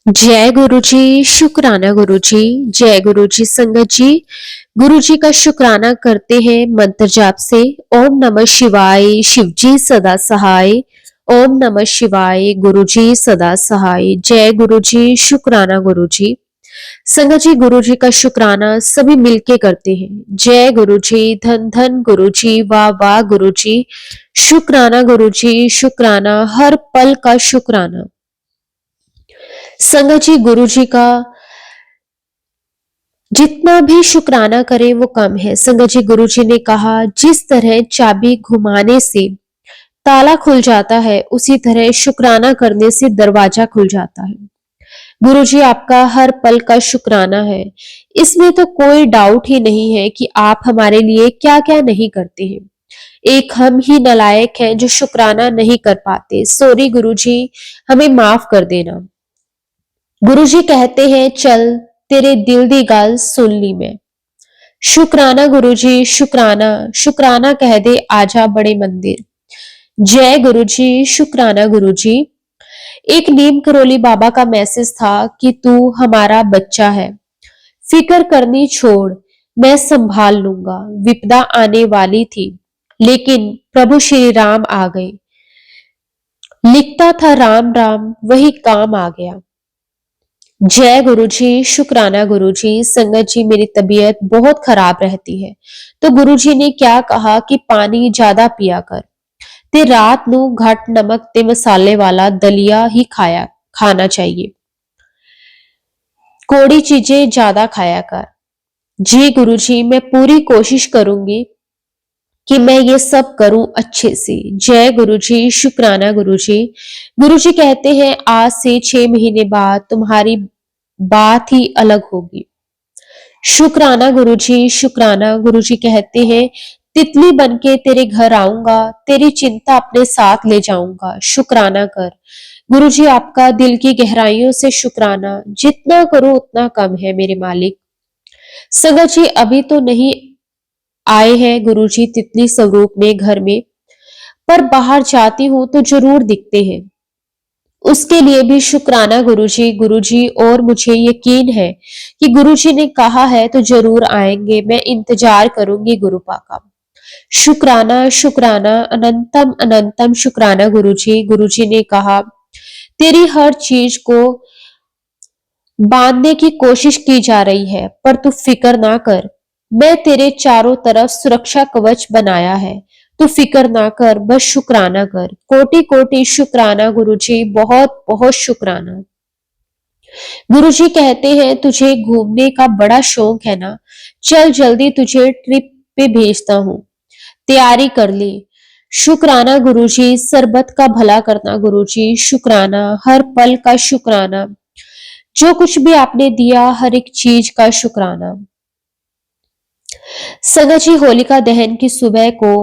जय गुरु जी, शुक्राना गुरु जी। जय गुरु जी। संगत जी, गुरु जी का शुक्राना करते हैं मंत्र जाप से। ओम नमः शिवाय, शिव जी सदा सहाय। ओम नमः शिवाय, गुरु जी सदा सहाय। जय गुरु जी, शुक्राना गुरु जी। संगत जी, गुरु जी का शुक्राना सभी मिलके करते हैं। जय गुरु जी, धन धन गुरु जी, वाह वाह गुरु जी। शुक्राना गुरु जी, शुक्राना, हर पल का शुक्राना। संगत जी, गुरु जी का जितना भी शुक्राना करें वो कम है। संगत जी, गुरु जी ने कहा जिस तरह चाबी घुमाने से ताला खुल जाता है, उसी तरह शुक्राना करने से दरवाजा खुल जाता है। गुरु जी, आपका हर पल का शुक्राना है। इसमें तो कोई डाउट ही नहीं है कि आप हमारे लिए क्या क्या नहीं करते हैं। एक हम ही नालायक हैं जो शुक्राना नहीं कर पाते। सॉरी गुरु जी, हमें माफ कर देना। गुरु जी कहते हैं चल तेरे दिल दी गल सुन ली मैं। शुक्राना गुरु जी, शुक्राना, शुक्राना कह दे आजा बड़े मंदिर। जय गुरु जी, शुक्राना गुरु जी। एक नीम करोली बाबा का मैसेज था कि तू हमारा बच्चा है, फिक्र करनी छोड़, मैं संभाल लूंगा। विपदा आने वाली थी, लेकिन प्रभु श्री राम आ गए। लिखता था राम राम, वही काम आ गया। जय गुरु जी, शुक्राना गुरु जी। संगत जी, मेरी तबीयत बहुत खराब रहती है, तो गुरु जी ने क्या कहा कि पानी ज्यादा पिया कर, ते रात नू घट नमक ते मसाले वाला दलिया ही खाना चाहिए, कोड़ी चीजें ज्यादा खाया कर। जी गुरु जी, मैं पूरी कोशिश करूंगी कि मैं ये सब करूं अच्छे से। जय गुरु जी, शुक्राना गुरु जी। गुरु जी कहते हैं आज से 6 महीने बाद तुम्हारी बात ही अलग होगी। शुक्राना गुरु जी, शुक्राना। गुरु जी कहते हैं तितली बनके तेरे घर आऊंगा, तेरी चिंता अपने साथ ले जाऊंगा। शुक्राना कर। गुरु जी, आपका दिल की गहराइयों से शुक्राना। जितना करो उतना कम है मेरे मालिक। संगत जी, अभी तो नहीं आए हैं गुरु जी तितली स्वरूप में घर में, पर बाहर जाती हूं तो जरूर दिखते हैं। उसके लिए भी शुक्राना गुरुजी। गुरुजी, और मुझे यकीन है कि गुरुजी ने कहा है तो जरूर आएंगे। मैं इंतजार करूंगी गुरुपा का। शुक्राना शुक्राना, अनंतम अनंतम शुक्राना गुरुजी। गुरुजी ने कहा तेरी हर चीज को बांधने की कोशिश की जा रही है, पर तू फिक्र ना कर, मैं तेरे चारों तरफ सुरक्षा कवच बनाया है। तू फिक्र ना कर, बस शुक्राना कर। कोटि कोटि शुक्राना गुरुजी, बहुत बहुत शुक्राना। गुरुजी कहते हैं तुझे घूमने का बड़ा शौक है ना, चल जल्दी तुझे ट्रिप पे भेजता हूँ, तैयारी कर ली। शुक्राना गुरुजी, सरबत का भला करना गुरुजी। शुक्राना, हर पल का शुक्राना, जो कुछ भी आपने दिया हर एक चीज का शुक्राना। संगत जी, होलिका दहन की सुबह को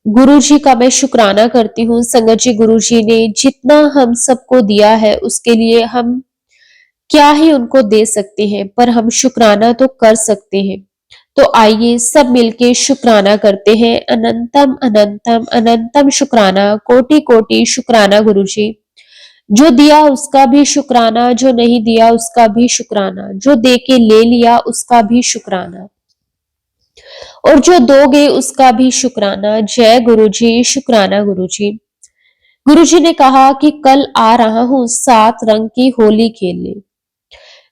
गुरु जी का मैं शुक्राना करती हूँ। संगत जी, गुरु जी ने जितना हम सबको दिया है उसके लिए हम क्या ही उनको दे सकते हैं, पर हम शुक्राना तो कर सकते हैं। तो आइए सब मिलके शुक्राना करते हैं। अनंतम अनंतम अनंतम शुक्राना, कोटि कोटि शुक्राना गुरु जी। जो दिया उसका भी शुक्राना, जो नहीं दिया उसका भी शुक्राना, जो दे के ले लिया उसका भी शुक्राना, और जो दोगे उसका भी शुक्राना। जय गुरु जी, शुक्राना गुरु जी। गुरु जी ने कहा कि कल आ रहा हूं 7 रंग की होली खेलने।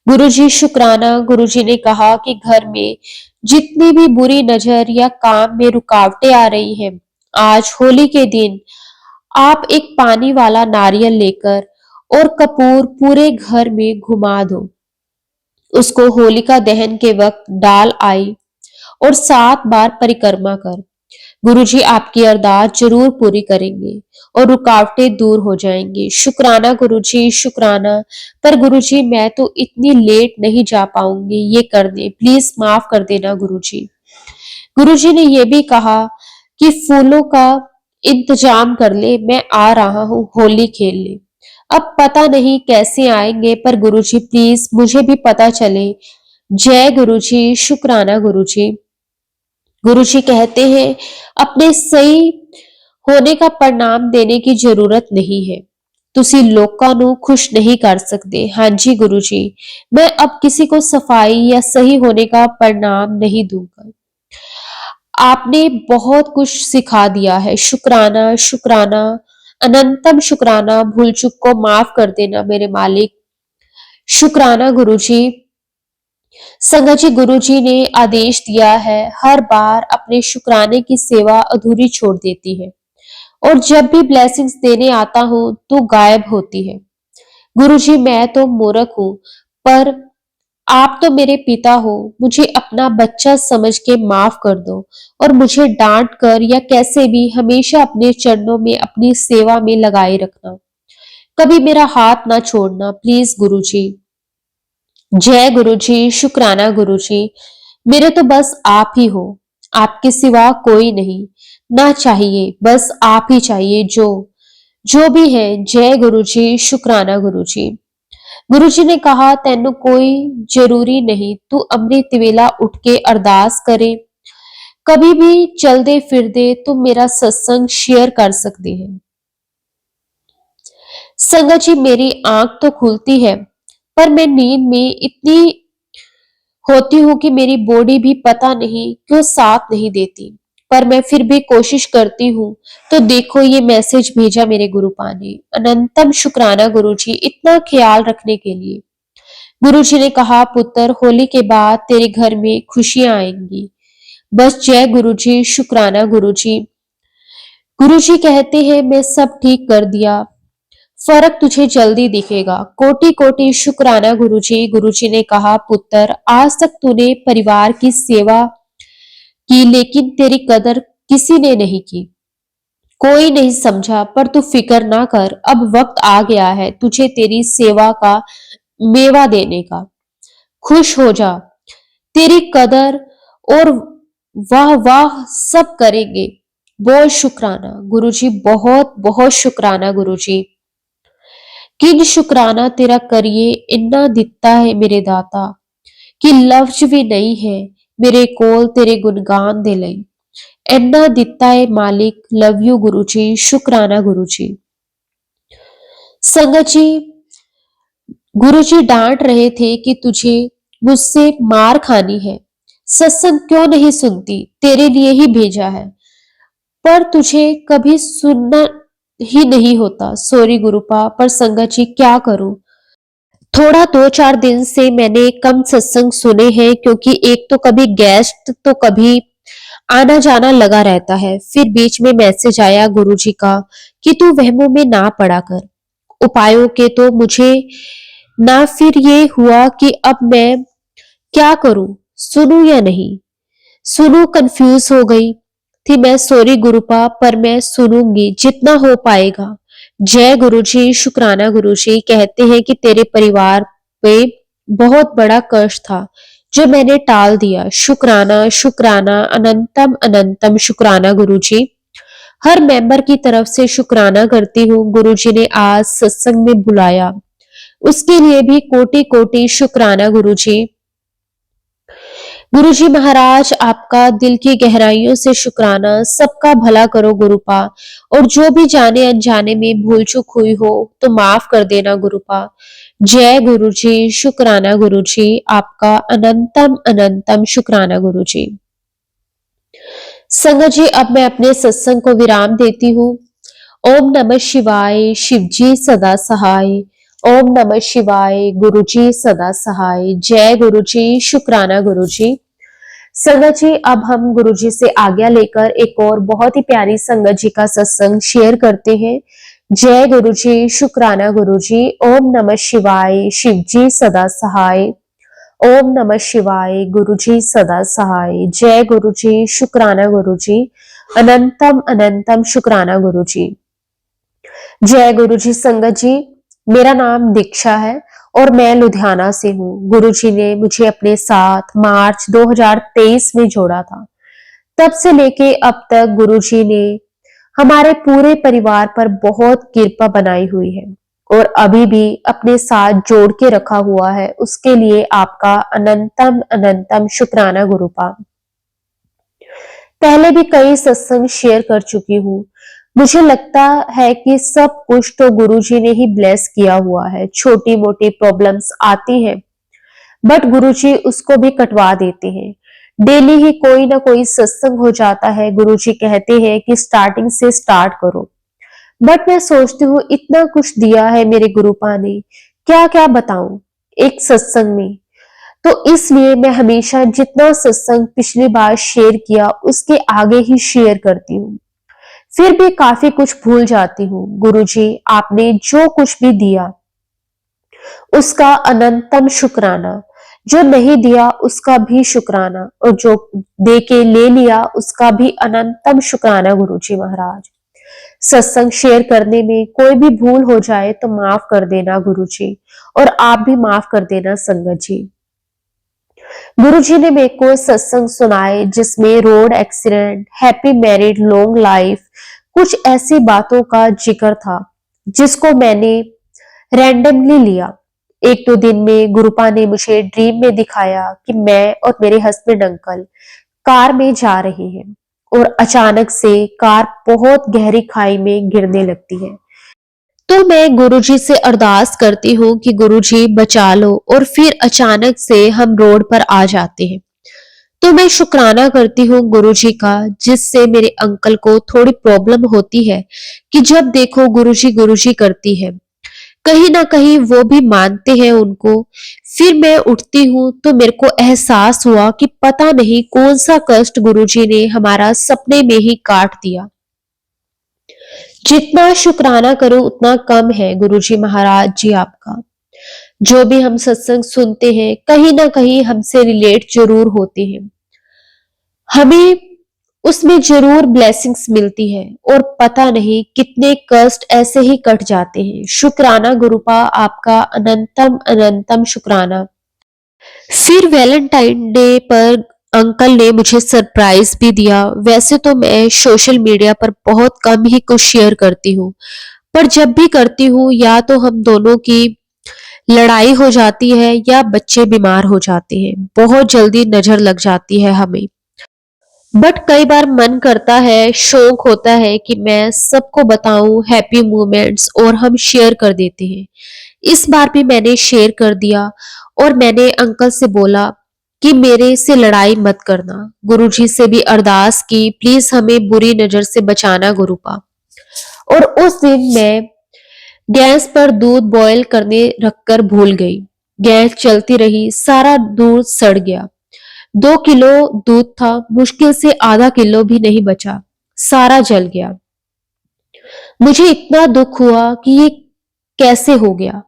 गुरु जी, शुक्राना। गुरु जी ने कहा कि घर में जितनी भी बुरी नजर या काम में रुकावटें आ रही हैं, आज होली के दिन आप एक पानी वाला नारियल लेकर और कपूर पूरे घर में घुमा दो। उसको होलिका दहन के वक्त डाल आई और 7 बार परिक्रमा कर। गुरुजी आपकी अरदास जरूर पूरी करेंगे और रुकावटें दूर हो जाएंगी। शुक्राना गुरुजी, शुक्राना। पर गुरुजी, मैं तो इतनी लेट नहीं जा पाऊंगी ये करने, प्लीज माफ कर देना गुरुजी। गुरुजी ने यह भी कहा कि फूलों का इंतजाम कर ले, मैं आ रहा हूँ होली खेलने। अब पता नहीं कैसे आएंगे, पर गुरुजी प्लीज मुझे भी पता चले। जय गुरुजी, शुक्राना गुरुजी। गुरुजी कहते हैं अपने सही होने का परिणाम देने की जरूरत नहीं है, ਤੁਸੀਂ ਲੋਕਾਂ ਨੂੰ खुश नहीं कर सकते। हाँ जी गुरु जी, मैं अब किसी को सफाई या सही होने का परिणाम नहीं दूंगा। आपने बहुत कुछ सिखा दिया है। शुक्राना, शुक्राना, अनंतम शुक्राना। भूल चूक को माफ कर देना मेरे मालिक। शुक्राना गुरु जी। संगत जी, गुरु जी ने आदेश दिया है, हर बार अपने शुक्राने की सेवा अधूरी छोड़ देती है और जब भी ब्लेसिंग्स देने आता हूँ तो गायब होती है। गुरु जी, मैं तो मूर्ख हूँ, पर आप तो मेरे पिता हो, मुझे अपना बच्चा समझ के माफ कर दो और मुझे डांट कर या कैसे भी हमेशा अपने चरणों में अपनी सेवा में लगाए रखना। कभी मेरा हाथ ना छोड़ना प्लीज गुरु जी। जय गुरु जी, शुक्राना गुरु जी। मेरे तो बस आप ही हो, आपके सिवा कोई नहीं, ना चाहिए, बस आप ही चाहिए। जो जो भी है। जय गुरु जी, शुक्राना गुरु जी। गुरु जी ने कहा, तेनू कोई जरूरी नहीं तू अमृत वेला उठ के अरदास करे। कभी भी चलदे फिरदे तुम मेरा सत्संग शेयर कर सकते हैं। संगत जी, मेरी आंख तो खुलती है, पर मैं नींद में इतनी होती हूँ कि मेरी बॉडी भी पता नहीं क्यों साथ नहीं देती, पर मैं फिर भी कोशिश करती हूँ। तो देखो ये मैसेज भेजा मेरे गुरुपा ने। अनंतम शुक्राना गुरु जी, इतना ख्याल रखने के लिए। गुरु जी ने कहा, पुत्र होली के बाद तेरे घर में खुशियां आएंगी। बस जय गुरु जी, शुक्राना गुरु जी। गुरु जी कहते हैं, मैं सब ठीक कर दिया, फर्क तुझे जल्दी दिखेगा। कोटि कोटि शुक्राना गुरुजी। गुरुजी ने कहा, पुत्र आज तक तूने परिवार की सेवा की, लेकिन तेरी कदर किसी ने नहीं की, कोई नहीं समझा। पर तू फिक्र ना कर, अब वक्त आ गया है तुझे तेरी सेवा का मेवा देने का। खुश हो जा, तेरी कदर और वाह वाह सब करेंगे। बोल शुक्राना गुरुजी, बहुत बहुत शुक्राना गुरुजी। किंज शुक्राना तेरा करिए, इन्ना दिता है मेरे दाता कि लफ्ज भी नहीं है मेरे कोल तेरे गुणगान दे लई। इन्ना दिता है मालिक, लव यू गुरु जी, शुक्राना गुरु जी। संगत जी, गुरु जी डांट रहे थे कि तुझे मुझसे मार खानी है, सत्संग क्यों नहीं सुनती, तेरे लिए ही भेजा है, पर तुझे कभी सुनना ही नहीं होता। सॉरी गुरुपा, पर संगत जी क्या करूं। थोड़ा 2-4 दिन से मैंने कम सत्संग सुने हैं, क्योंकि एक तो कभी गेस्ट तो कभी आना जाना लगा रहता है। फिर बीच में मैसेज आया गुरुजी का कि तू वहमों में ना पड़ा कर, उपायों के तो मुझे ना। फिर ये हुआ कि अब मैं क्या करूं, सुनूं या नहीं सुनूं, कंफ्यूज हो गई थी मैं। सॉरी गुरुपा, पर मैं सुनूंगी जितना हो पाएगा। जय गुरुजी, शुक्राना गुरुजी। कहते हैं कि तेरे परिवार पे बहुत बड़ा कष्ट था जो मैंने टाल दिया। शुक्राना शुक्राना, अनंतम अनंतम शुक्राना गुरुजी। हर मेंबर की तरफ से शुक्राना करती हूँ। गुरुजी ने आज सत्संग में बुलाया, उसके लिए भी कोटि कोटि शुक्राना गुरुजी। गुरुजी महाराज, आपका दिल की गहराइयों से शुक्राना। सबका भला करो गुरुपा, और जो भी जाने अनजाने में भूल चूक हुई हो तो माफ कर देना गुरुपा। जय गुरुजी, शुक्राना गुरुजी, आपका अनंतम अनंतम शुक्राना गुरुजी। संगत जी, अब मैं अपने सत्संग को विराम देती हूँ। ओम नमः शिवाय, शिवजी सदा सहाय। ओम नमः शिवाय, गुरुजी सदा सहाय। जय गुरुजी, शुक्राना गुरुजी। संगत जी, अब हम गुरुजी से आज्ञा लेकर एक और बहुत ही प्यारी संगत जी का सत्संग शेयर करते हैं। जय गुरुजी, शुक्राना गुरुजी। ओम नमः शिवाय, शिवजी सदा सहाय। ओम नमः शिवाय, गुरुजी सदा सहाय। जय गुरुजी, शुक्राना गुरुजी। अनंतम अनंतम शुक्राना गुरुजी। जय गुरुजी। संगत जी, मेरा नाम दीक्षा है और मैं लुधियाना से हूँ। गुरुजी ने मुझे अपने साथ मार्च 2023 में जोड़ा था। तब से लेके अब तक गुरुजी ने हमारे पूरे परिवार पर बहुत कृपा बनाई हुई है और अभी भी अपने साथ जोड़ के रखा हुआ है। उसके लिए आपका अनंतम अनंतम शुक्राना गुरुपा। पहले भी कई सत्संग शेयर कर चुकी हूँ, मुझे लगता है कि सब कुछ तो गुरुजी ने ही ब्लेस किया हुआ है। छोटी मोटी प्रॉब्लम्स आती हैं, बट गुरुजी उसको भी कटवा देते हैं। डेली ही कोई ना कोई सत्संग हो जाता है। गुरुजी कहते हैं कि स्टार्टिंग से स्टार्ट करो, बट मैं सोचती हूँ इतना कुछ दिया है मेरे गुरुपा ने, क्या क्या बताऊं एक सत्संग में। तो इसलिए मैं हमेशा जितना सत्संग पिछली बार शेयर किया उसके आगे ही शेयर करती हूँ। फिर भी काफी कुछ भूल जाती हूँ। गुरुजी, आपने जो कुछ भी दिया उसका अनंतम शुक्राना, जो नहीं दिया उसका भी शुक्राना, और जो दे के ले लिया उसका भी अनंतम शुक्राना गुरुजी महाराज। सत्संग शेयर करने में कोई भी भूल हो जाए तो माफ कर देना गुरुजी, और आप भी माफ कर देना संगत जी। गुरुजी ने मेरे को सत्संग सुनाए जिसमें road accident, happy married, long life, कुछ ऐसी बातों का जिक्र था जिसको मैंने रैंडमली लिया। एक दो दिन में गुरुपा ने मुझे ड्रीम में दिखाया कि मैं और मेरे हस्बैंड अंकल कार में जा रहे हैं और अचानक से कार बहुत गहरी खाई में गिरने लगती है। तो मैं गुरुजी से अरदास करती हूँ कि गुरुजी बचा लो, और फिर अचानक से हम रोड पर आ जाते हैं। तो मैं शुक्राना करती हूँ गुरुजी का, जिससे मेरे अंकल को थोड़ी प्रॉब्लम होती है कि जब देखो गुरुजी गुरुजी करती है। कहीं ना कहीं वो भी मानते हैं उनको। फिर मैं उठती हूँ तो मेरे को एहसास हुआ कि पता नहीं कौन सा कष्ट गुरुजी ने हमारा सपने में ही काट दिया। जितना शुक्राना करो उतना कम है गुरुजी महाराज जी आपका। जो भी हम सत्संग सुनते हैं कहीं ना कहीं हमसे रिलेट जरूर होते हैं, हमें उसमें जरूर ब्लेसिंग्स मिलती है, और पता नहीं कितने कष्ट ऐसे ही कट जाते हैं। शुक्राना गुरुपा आपका, अनंतम अनंतम शुक्राना। फिर वैलेंटाइन डे पर अंकल ने मुझे सरप्राइज भी दिया। वैसे तो मैं सोशल मीडिया पर बहुत कम ही कुछ शेयर करती हूँ, पर जब भी करती हूँ या तो हम दोनों की लड़ाई हो जाती है या बच्चे बीमार हो जाते हैं। बहुत जल्दी नजर लग जाती है हमें, बट कई बार मन करता है, शौक होता है कि मैं सबको बताऊं हैप्पी मोमेंट्स, और हम शेयर कर देते हैं। इस बार भी मैंने शेयर कर दिया, और मैंने अंकल से बोला कि मेरे से लड़ाई मत करना। गुरुजी से भी अरदास की, प्लीज हमें बुरी नजर से बचाना गुरुपा। और उस दिन मैं गैस पर दूध बॉईल करने रखकर भूल गई। गैस चलती रही, सारा दूध सड़ गया। 2 किलो दूध था, मुश्किल से आधा किलो भी नहीं बचा, सारा जल गया। मुझे इतना दुख हुआ कि ये कैसे हो गया,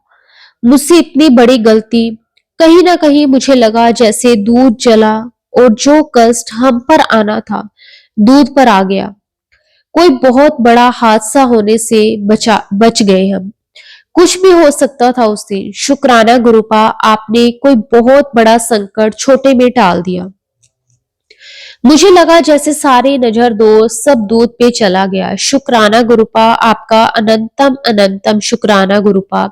मुझसे इतनी बड़ी गलती। कहीं ना कहीं मुझे लगा जैसे दूध जला और जो कष्ट हम पर आना था दूध पर आ गया। कोई बहुत बड़ा हादसा होने से बच गए हम। कुछ भी हो सकता था उस दिन। शुक्राना गुरुपा, आपने कोई बहुत बड़ा संकट छोटे में टाल दिया। मुझे लगा जैसे सारे नजर दोस्त सब दूध पे चला गया। शुक्राना गुरुपा आपका, अनंतम अनंतम शुक्राना गुरुपा।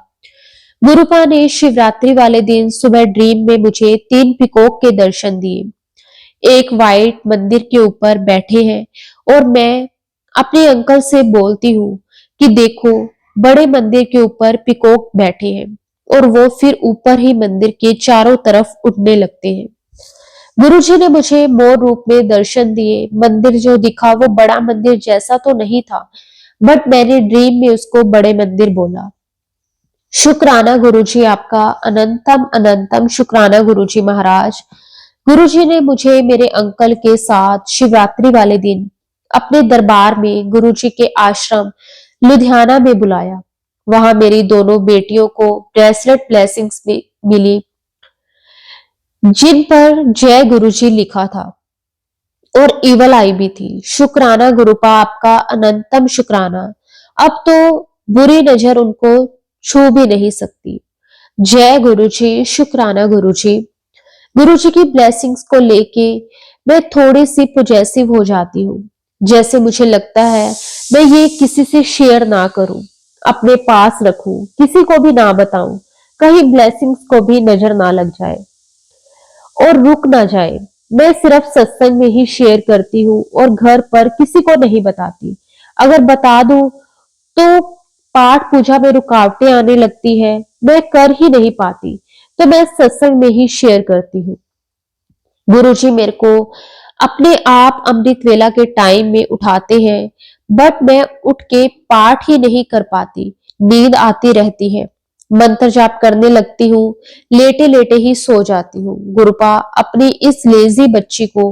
गुरुपा ने शिवरात्रि वाले दिन सुबह ड्रीम में मुझे 3 पीकॉक के दर्शन दिए। एक वाइट मंदिर के ऊपर बैठे हैं, और मैं अपने अंकल से बोलती हूँ कि देखो बड़े मंदिर के ऊपर पीकॉक बैठे हैं, और वो फिर ऊपर ही मंदिर के चारों तरफ उड़ने लगते हैं। गुरुजी ने मुझे मोर रूप में दर्शन दिए। मंदिर जो दिखा वो बड़ा मंदिर जैसा तो नहीं था, बट मैंने ड्रीम में उसको बड़े मंदिर बोला। शुक्राना गुरुजी आपका, अनंतम अनंतम शुक्राना गुरुजी महाराज। गुरुजी ने मुझे मेरे अंकल के साथ शिवरात्रि वाले दिन अपने दरबार में गुरुजी के आश्रम लुधियाना में बुलाया। वहां मेरी दोनों बेटियों को ब्रेसलेट ब्लेसिंग्स मिली जिन पर जय गुरुजी लिखा था, और इवल आई भी थी। शुक्राना गुरुपा आपका, अनंतम शुक्राना। अब तो बुरी नजर उनको छू भी नहीं सकती। जय गुरुजी, शुक्राना गुरुजी। गुरुजी की ब्लेसिंग्स को लेके मैं थोड़ी सी पॉजेसिव हो जाती हूँ। जैसे मुझे लगता है मैं ये किसी से शेयर ना करूं, अपने पास रखूं, किसी को भी ना बताऊं, कहीं ब्लेसिंग्स को भी नजर ना लग जाए और रुक ना जाए। मैं सिर्फ सत्संग में ही शेयर करती हूँ और घर पर किसी को नहीं बताती। अगर बता दूं तो पाठ पूजा में रुकावटें आने लगती है, मैं कर ही नहीं पाती, तो मैं सत्संग में ही शेयर करती हूँ। गुरुजी मेरे को अपने आप अमृत वेला के टाइम में उठाते हैं, बट मैं उठ के पाठ ही नहीं कर पाती, नींद आती रहती है। मंत्र जाप करने लगती हूँ, लेटे लेटे ही सो जाती हूँ। गुरुपा अपनी इस लेजी बच्ची को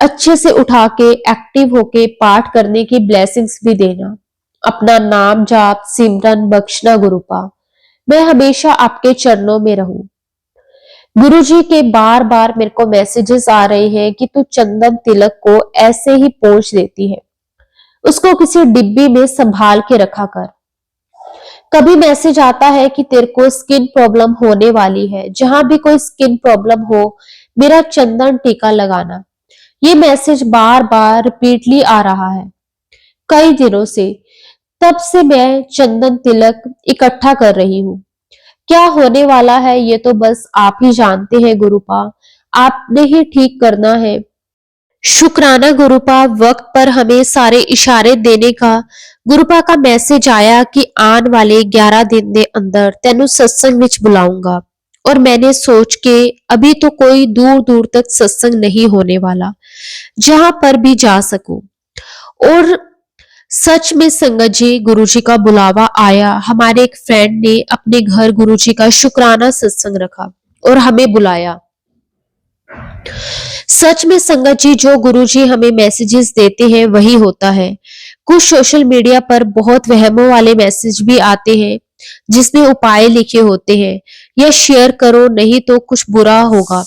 अच्छे से उठा के एक्टिव होके पाठ करने की ब्लेसिंग्स भी देना। अपना नाम जाप सिमरन बख्शना गुरुपा। मैं हमेशा आपके चरणों में रहूं। गुरुजी के बार बार मेरे को मैसेजेस आ रहे हैं कि तू चंदन तिलक को ऐसे ही पोंछ देती है, उसको किसी डिब्बी में संभाल के रखा कर। कभी मैसेज आता है कि तेरे को स्किन प्रॉब्लम होने वाली है, जहां भी कोई स्किन प्रॉब्लम हो मेरा चंदन टीका लगाना। ये मैसेज बार बार रिपीटली आ रहा है कई दिनों से। तब से मैं चंदन तिलक इकट्ठा कर रही हूँ। क्या होने वाला है ये तो बस आप ही जानते हैं गुरुपा, आपने ही ठीक करना है। शुक्राना गुरुपा, वक्त पर हमें सारे इशारे देने का। गुरुपा का मैसेज आया कि आने वाले 11 दिन के अंदर तेनू सत्संग विच बुलाऊंगा। और मैंने सोच के अभी तो कोई दूर दूर तक सत्संग नहीं होने वाला, जहां पर भी जा सकूं। और सच में संगत जी, गुरुजी का बुलावा आया। हमारे एक फ्रेंड ने अपने घर गुरुजी का शुक्राना सत्संग रखा और हमें बुलाया। सच में संगत जी, जो गुरुजी हमें मैसेजेस देते हैं वही होता है। कुछ सोशल मीडिया पर बहुत वहमों वाले मैसेज भी आते हैं जिसमें उपाय लिखे होते हैं, या शेयर करो नहीं तो कुछ बुरा होगा।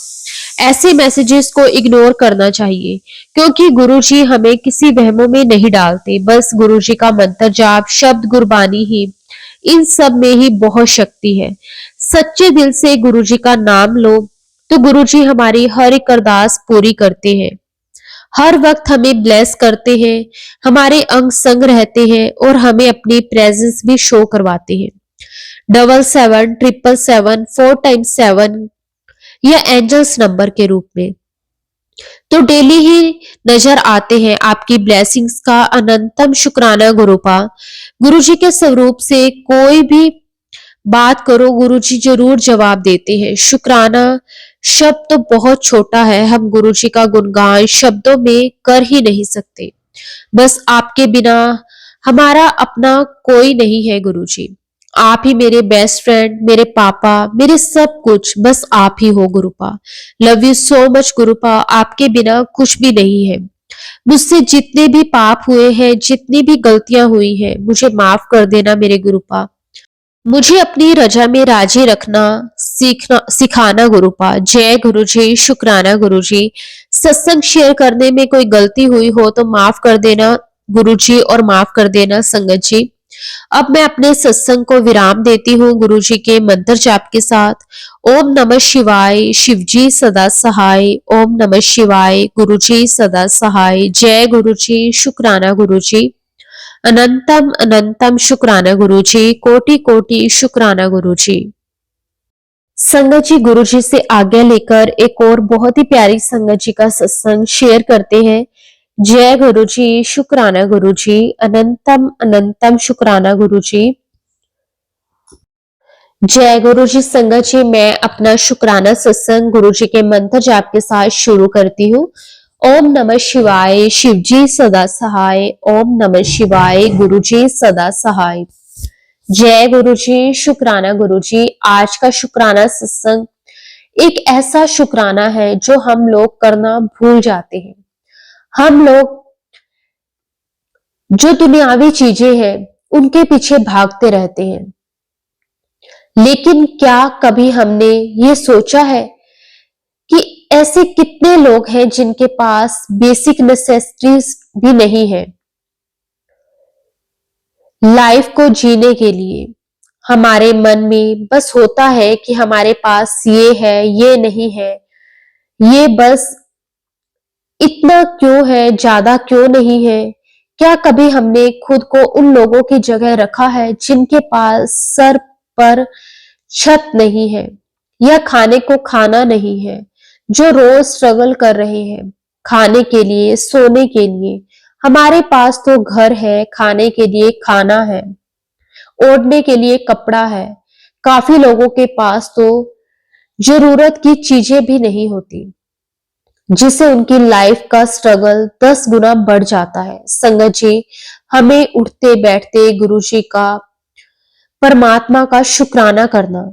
ऐसे मैसेजेस को इग्नोर करना चाहिए, क्योंकि गुरुजी हमें किसी वहमों में नहीं डालते। बस गुरुजी का मंत्र जाप शब्द गुरबानी ही, इन सब में ही बहुत शक्ति है। सच्चे दिल से गुरुजी का नाम लो तो गुरुजी हमारी हर एक अरदास पूरी करते हैं, हर वक्त हमें ब्लेस करते हैं, हमारे अंग संग रहते हैं और हमें अपनी प्रेजेंस भी शो करवाते हैं। 7777 4 टाइम्स 7 या एंजल्स नंबर के रूप में तो डेली ही नजर आते हैं। आपकी ब्लेसिंग्स का अनंतम शुक्राना गुरुपा। गुरुजी के स्वरूप से कोई भी बात करो, गुरुजी जरूर जवाब देते हैं। शुक्राना शब्द तो बहुत छोटा है, हम गुरुजी का गुणगान शब्दों में कर ही नहीं सकते। बस आपके बिना हमारा अपना कोई नहीं है गुरुजी। आप ही मेरे बेस्ट फ्रेंड, मेरे पापा, मेरे सब कुछ, बस आप ही हो गुरुपा। लव यू सो मच गुरुपा, आपके बिना कुछ भी नहीं है। मुझसे जितने भी पाप हुए हैं, जितनी भी गलतियां हुई हैं, मुझे माफ कर देना मेरे गुरुपा। मुझे अपनी रजा में राजी रखना सीखना सिखाना गुरुपा। जय गुरुजी, शुक्राना गुरुजी। सत्संग शेयर करने में कोई गलती हुई हो तो माफ कर देना गुरुजी और माफ कर देना संगत जी। अब मैं अपने सत्संग को विराम देती हूँ गुरुजी के मंत्र जाप के साथ। ओम नमः शिवाय, शिवजी सदा सहाय। ओम नमः शिवाय, गुरुजी सदा सहाय। जय गुरुजी, शुक्राना गुरुजी। अनंतम अनंतम शुक्राना गुरुजी, कोटि कोटि शुक्राना गुरुजी। संगत जी, गुरुजी से आज्ञा लेकर एक और बहुत ही प्यारी संगत जी का सत्संग शेयर करते हैं। जय गुरुजी, शुक्राना गुरुजी, अनंतम अनंतम शुक्राना गुरुजी। जय गुरुजी। संगत जी, मैं अपना शुक्राना सत्संग गुरुजी के मंत्र जाप के साथ शुरू करती हूँ। ओम नमः शिवाय, शिवजी सदा सहाय। ओम नमः शिवाय, गुरुजी सदा सहाय। जय गुरुजी, शुक्राना गुरुजी। आज का शुक्राना सत्संग एक ऐसा शुक्राना है जो हम लोग करना भूल जाते हैं। हम लोग जो दुनियावी चीजें हैं उनके पीछे भागते रहते हैं, लेकिन क्या कभी हमने ये सोचा है कि ऐसे कितने लोग हैं जिनके पास बेसिक नेसेसिटीज भी नहीं है। लाइफ को जीने के लिए हमारे मन में बस होता है कि हमारे पास ये है, ये नहीं है, ये बस इतना क्यों है, ज्यादा क्यों नहीं है। क्या कभी हमने खुद को उन लोगों की जगह रखा है जिनके पास सर पर छत नहीं है या खाने को खाना नहीं है, जो रोज स्ट्रगल कर रहे हैं खाने के लिए, सोने के लिए। हमारे पास तो घर है, खाने के लिए खाना है, ओढ़ने के लिए कपड़ा है। काफी लोगों के पास तो जरूरत की चीजें भी नहीं होती, जिससे उनकी लाइफ का स्ट्रगल 10 गुना बढ़ जाता है। संगत जी, हमें उठते बैठते गुरु जी का, परमात्मा का शुक्राना करना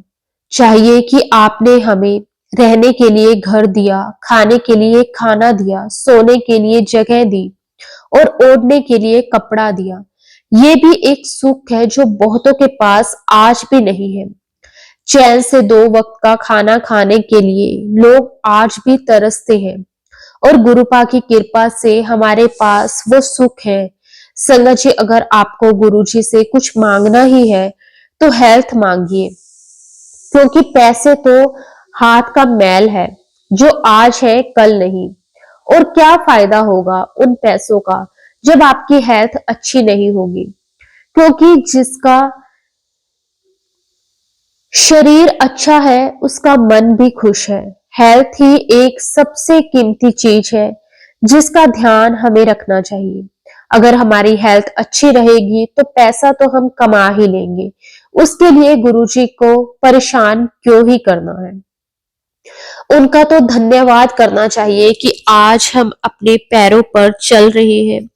चाहिए कि आपने हमें रहने के लिए घर दिया, खाने के लिए खाना दिया, सोने के लिए जगह दी और ओढ़ने के लिए कपड़ा दिया। ये भी एक सुख है जो बहुतों के पास आज भी नहीं है। चैन से 2 वक्त का खाना खाने के लिए लोग आज भी तरसते हैं, और गुरुपा की कृपा से हमारे पास वो सुख है। संगत जी, अगर आपको गुरु जी से कुछ मांगना ही है तो हेल्थ मांगिए, क्योंकि पैसे तो हाथ का मैल है, जो आज है कल नहीं। और क्या फायदा होगा उन पैसों का जब आपकी हेल्थ अच्छी नहीं होगी, क्योंकि जिसका शरीर अच्छा है उसका मन भी खुश है। हेल्थ ही एक सबसे कीमती चीज है जिसका ध्यान हमें रखना चाहिए। अगर हमारी हेल्थ अच्छी रहेगी तो पैसा तो हम कमा ही लेंगे, उसके लिए गुरुजी को परेशान क्यों ही करना है। उनका तो धन्यवाद करना चाहिए कि आज हम अपने पैरों पर चल रहे हैं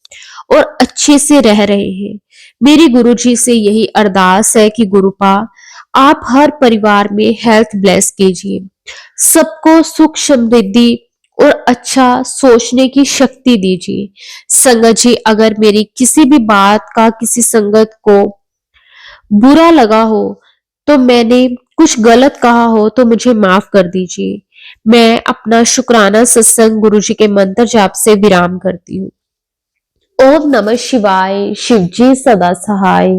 और अच्छे से रह रहे हैं। मेरी गुरुजी से यही अरदास है कि गुरुपा, आप हर परिवार में हेल्थ ब्लेस कीजिए, सबको सुख समृद्धि और अच्छा सोचने की शक्ति दीजिए। संगत जी, अगर मेरी किसी भी बात का किसी संगत को बुरा लगा हो, तो मैंने कुछ गलत कहा हो तो मुझे माफ कर दीजिए। मैं अपना शुक्राना सत्संग गुरुजी के मंत्र जाप से विराम करती हूँ। ओम नमः शिवाय, शिवजी सदा सहाय।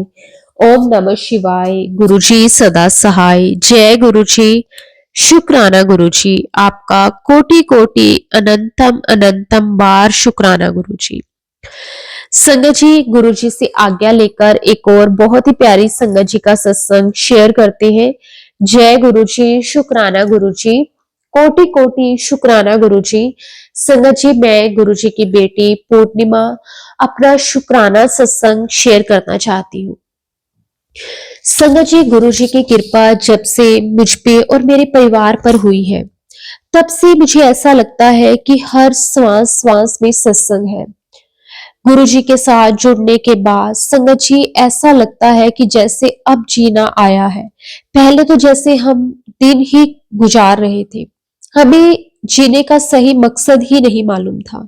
ओम नमः शिवाय, गुरुजी सदा सहाय। जय गुरुजी, शुक्राना गुरुजी, आपका कोटि कोटि अनंतम अनंतम बार शुक्राना गुरुजी। संगत जी, गुरुजी से आज्ञा लेकर एक और बहुत ही प्यारी संगत जी का सत्संग शेयर करते हैं। जय गुरुजी, शुक्राना गुरुजी, कोटि कोटि शुक्राना गुरुजी। संगत जी, मैं गुरुजी की बेटी पूर्णिमा अपना शुक्राना सत्संग शेयर करना चाहती हूँ। संगत जी, गुरुजी की कृपा जब से मुझ पे और मेरे परिवार पर हुई है, तब से मुझे ऐसा लगता है कि हर श्वास श्वास में सत्संग है। गुरुजी के साथ जुड़ने के बाद संगत जी, ऐसा लगता है कि जैसे अब जीना आया है। पहले तो जैसे हम दिन ही गुजार रहे थे, हमें जीने का सही मकसद ही नहीं मालूम था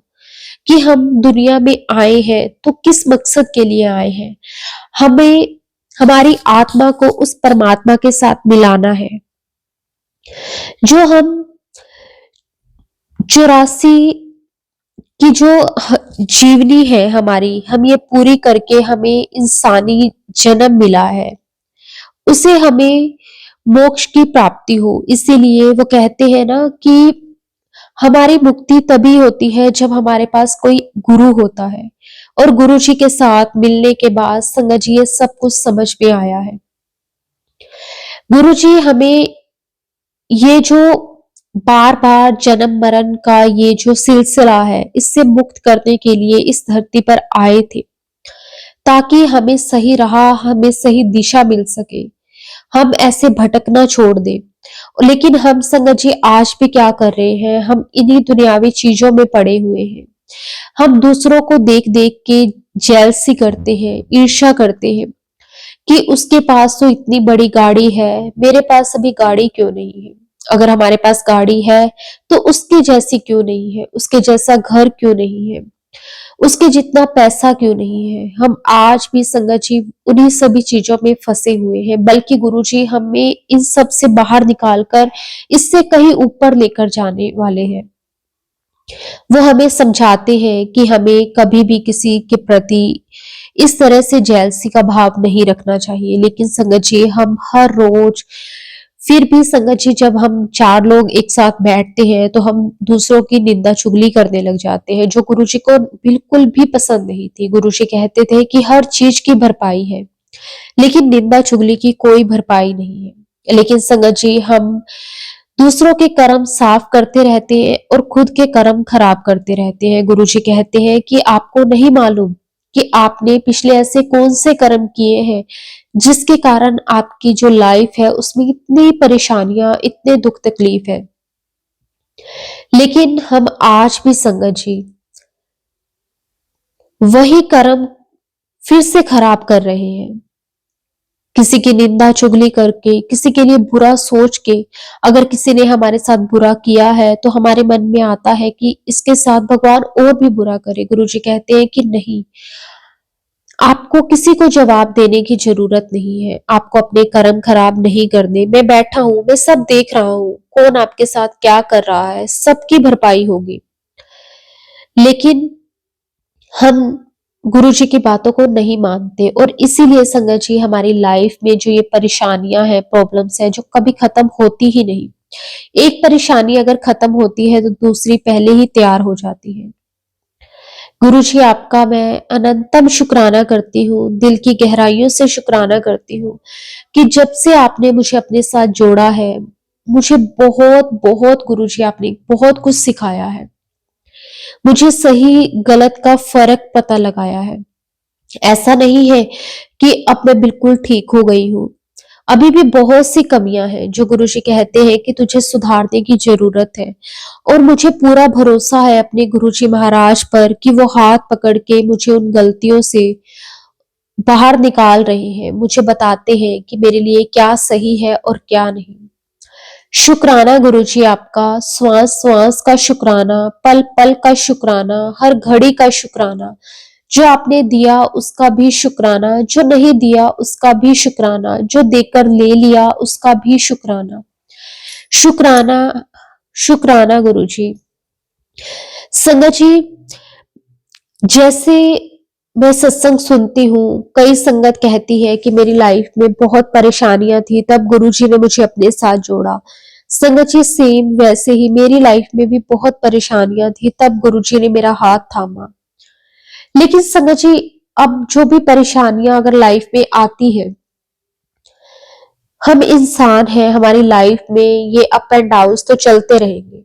कि हम दुनिया में आए हैं तो किस मकसद के लिए आए हैं। हमें हमारी आत्मा को उस परमात्मा के साथ मिलाना है, जो हम 84 की जो जीवनी है हमारी, हम ये पूरी करके हमें इंसानी जन्म मिला है, उसे हमें मोक्ष की प्राप्ति हो। इसीलिए वो कहते हैं ना कि हमारी मुक्ति तभी होती है जब हमारे पास कोई गुरु होता है। और गुरु जी के साथ मिलने के बाद संगत जी, ये सब कुछ समझ में आया है। गुरु जी हमें ये जो बार बार जन्म मरण का ये जो सिलसिला है, इससे मुक्त करने के लिए इस धरती पर आए थे, ताकि हमें सही राह, हमें सही दिशा मिल सके, हम ऐसे भटकना छोड़ दें। लेकिन हम संगत जी आज भी क्या कर रहे हैं, हम इन्हीं दुनियावी चीजों में पड़े हुए हैं। हम दूसरों को देख देख के जेलसी करते हैं, ईर्ष्या करते हैं कि उसके पास तो इतनी बड़ी गाड़ी है, मेरे पास अभी गाड़ी क्यों नहीं है। अगर हमारे पास गाड़ी है तो उसके जैसी क्यों नहीं है, उसके जैसा घर क्यों नहीं है, उसके जितना पैसा क्यों नहीं है। हम आज भी संगत जी उन्हीं सभी चीजों में फंसे हुए हैं, बल्कि गुरुजी हमें इन सब से बाहर निकालकर इससे कहीं ऊपर लेकर जाने वाले हैं। वो हमें समझाते हैं कि हमें कभी भी किसी के प्रति इस तरह से जेलसी का भाव नहीं रखना चाहिए। लेकिन संगत जी, हम हर रोज फिर भी संगत जी, जब हम 4 लोग एक साथ बैठते हैं तो हम दूसरों की निंदा चुगली करने लग जाते हैं, जो गुरुजी को बिल्कुल भी पसंद नहीं थी। गुरुजी कहते थे कि हर चीज की भरपाई है, लेकिन निंदा चुगली की कोई भरपाई नहीं है। लेकिन संगत जी, हम दूसरों के कर्म साफ करते रहते हैं और खुद के कर्म खराब करते रहते हैं। गुरुजी कहते हैं कि आपको नहीं मालूम कि आपने पिछले ऐसे कौन से कर्म किए हैं जिसके कारण आपकी जो लाइफ है उसमें इतनी परेशानियां, इतने दुख तकलीफ है। लेकिन हम आज भी संगत जी वही कर्म फिर से खराब कर रहे हैं। किसी की निंदा चुगली करके, किसी के लिए बुरा सोच के, अगर किसी ने हमारे साथ बुरा किया है तो हमारे मन में आता है कि इसके साथ भगवान और भी बुरा करे। गुरुजी कहते हैं कि नहीं, आपको किसी को जवाब देने की जरूरत नहीं है, आपको अपने कर्म खराब नहीं करने। मैं बैठा हूं, मैं सब देख रहा हूं, कौन आपके साथ क्या कर रहा है, सबकी भरपाई होगी। लेकिन हम गुरुजी की बातों को नहीं मानते और इसीलिए संगत जी हमारी लाइफ में जो ये परेशानियां हैं, प्रॉब्लम्स हैं, जो कभी खत्म होती ही नहीं। एक परेशानी अगर खत्म होती है तो दूसरी पहले ही तैयार हो जाती है। गुरुजी आपका मैं अनंतम शुक्राना करती हूँ, दिल की गहराइयों से शुक्राना करती हूँ कि जब से आपने मुझे अपने साथ जोड़ा है, मुझे बहुत बहुत गुरुजी आपने बहुत कुछ सिखाया है। मुझे सही गलत का फर्क पता लगाया है। ऐसा नहीं है कि अब मैं बिल्कुल ठीक हो गई हूँ। अभी भी बहुत सी कमियां हैं जो गुरुजी कहते हैं कि तुझे सुधारने की जरूरत है। और मुझे पूरा भरोसा है अपने गुरुजी महाराज पर कि वो हाथ पकड़ के मुझे उन गलतियों से बाहर निकाल रहे हैं, मुझे बताते हैं कि मेरे लिए क्या सही है और क्या नहीं। शुक्राना गुरुजी आपका, श्वास श्वास का शुक्राना, पल पल का शुक्राना, हर घड़ी का शुक्राना। जो आपने दिया उसका भी शुक्राना, जो नहीं दिया उसका भी शुक्राना, जो देकर ले लिया उसका भी शुक्राना। शुक्राना, शुक्राना गुरुजी। संगत जी, जैसे मैं सत्संग सुनती हूँ, कई संगत कहती है कि मेरी लाइफ में बहुत परेशानियां थी, तब गुरुजी ने मुझे अपने साथ जोड़ा। संगत जी सेम वैसे ही मेरी लाइफ में भी बहुत परेशानियां थी, तब गुरुजी ने मेरा हाथ थामा। लेकिन संगत जी, अब जो भी परेशानियां अगर लाइफ में आती है, हम इंसान हैं, हमारी लाइफ में ये अप एंड डाउन तो चलते रहेंगे।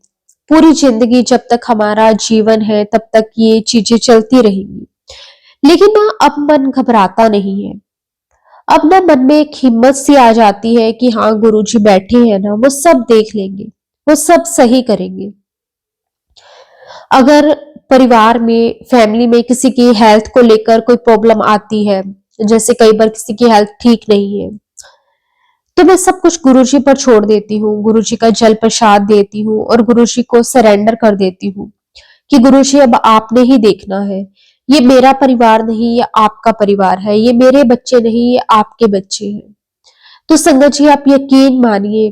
पूरी जिंदगी जब तक हमारा जीवन है तब तक ये चीजें चलती रहेंगी। लेकिन ना अब मन घबराता नहीं है। अब ना मन में एक हिम्मत सी आ जाती है कि हाँ गुरुजी बैठे हैं ना, वो सब देख लेंगे, वो सब सही करेंगे। अगर परिवार में, फैमिली में किसी की हेल्थ को लेकर कोई प्रॉब्लम आती है, जैसे कई बार किसी की हेल्थ ठीक नहीं है, तो मैं सब कुछ गुरुजी पर छोड़ देती हूँ, गुरुजी का जल प्रसाद देती हूँ और गुरुजी को सरेंडर कर देती हूँ कि गुरुजी अब आपने ही देखना है। ये मेरा परिवार नहीं, ये आपका परिवार है, ये मेरे बच्चे नहीं, ये आपके बच्चे हैं। तो संगत जी आप यकीन मानिए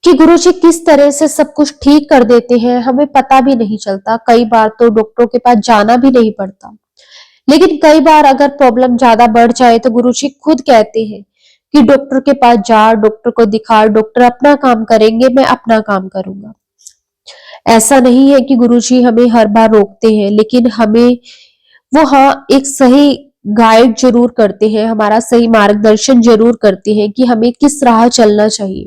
कि गुरुजी किस तरह से सब कुछ ठीक कर देते हैं, हमें पता भी नहीं चलता। कई बार तो डॉक्टरों के पास जाना भी नहीं पड़ता। लेकिन कई बार अगर प्रॉब्लम ज्यादा बढ़ जाए तो गुरुजी खुद कहते हैं कि डॉक्टर के पास जा, डॉक्टर को दिखा, डॉक्टर अपना काम करेंगे, मैं अपना काम करूंगा। ऐसा नहीं है कि गुरुजी हमें हर बार रोकते हैं, लेकिन हमें वो हाँ एक सही गाइड जरूर करते हैं, हमारा सही मार्गदर्शन जरूर करते हैं कि हमें किस राह चलना चाहिए।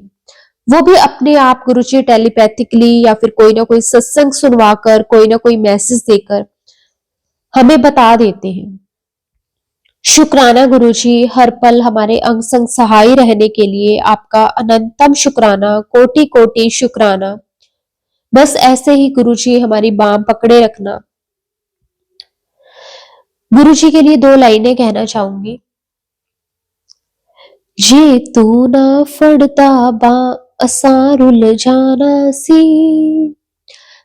वो भी अपने आप गुरुजी टेलीपैथिकली या फिर कोई ना कोई सत्संग सुनवाकर, कोई ना कोई मैसेज देकर हमें बता देते हैं। शुक्राना गुरुजी, हर पल हमारे अंग संग सहाय रहने के लिए आपका अनंतम शुक्राना, कोटि कोटि शुक्राना। बस ऐसे ही गुरुजी हमारी बांह पकड़े रखना। गुरुजी के लिए 2 लाइनें कहना चाहूंगी। जे तू ना फड़ता बां असां रुल जाना सी,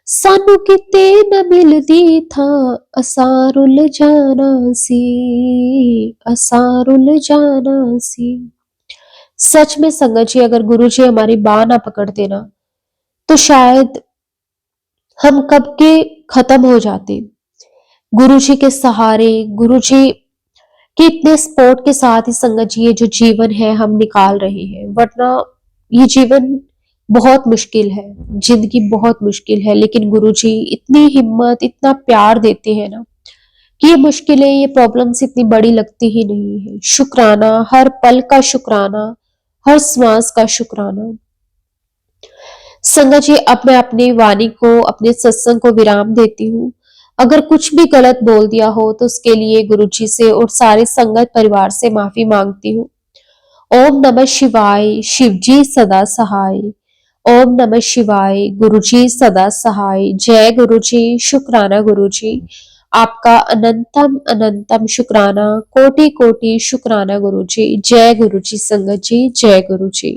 सानू किते न मिलदी था असां रुल जाना सी, असां रुल जाना सी। सच में संगत जी अगर गुरुजी हमारी बांह ना पकड़ते ना तो शायद हम कब के खत्म हो जाते। गुरुजी के सहारे, गुरुजी के इतने सपोर्ट के साथ ही संगत जी ये जो जीवन है हम निकाल रहे हैं, वरना ये जीवन बहुत मुश्किल है, जिंदगी बहुत मुश्किल है। लेकिन गुरुजी इतनी हिम्मत, इतना प्यार देते हैं ना कि ये मुश्किलें, ये प्रॉब्लम्स इतनी बड़ी लगती ही नहीं है। शुक्राना, हर पल का शुक्राना, हर श्वास का शुक्राना। संगत जी, अब मैं अपनी वाणी को, अपने सत्संग को विराम देती हूँ। अगर कुछ भी गलत बोल दिया हो तो उसके लिए गुरु जी से और सारे संगत परिवार से माफी मांगती हूँ। ओम नमः शिवाय, शिव जी सदा सहाय। ओम नमः शिवाय, गुरु जी सदा सहाय। जय गुरु जी, शुक्राना गुरु जी। आपका अनंतम अनंतम शुक्राना, कोटि कोटि शुक्राना गुरु जी। जय गुरु जी संगत जी, जय गुरु जी।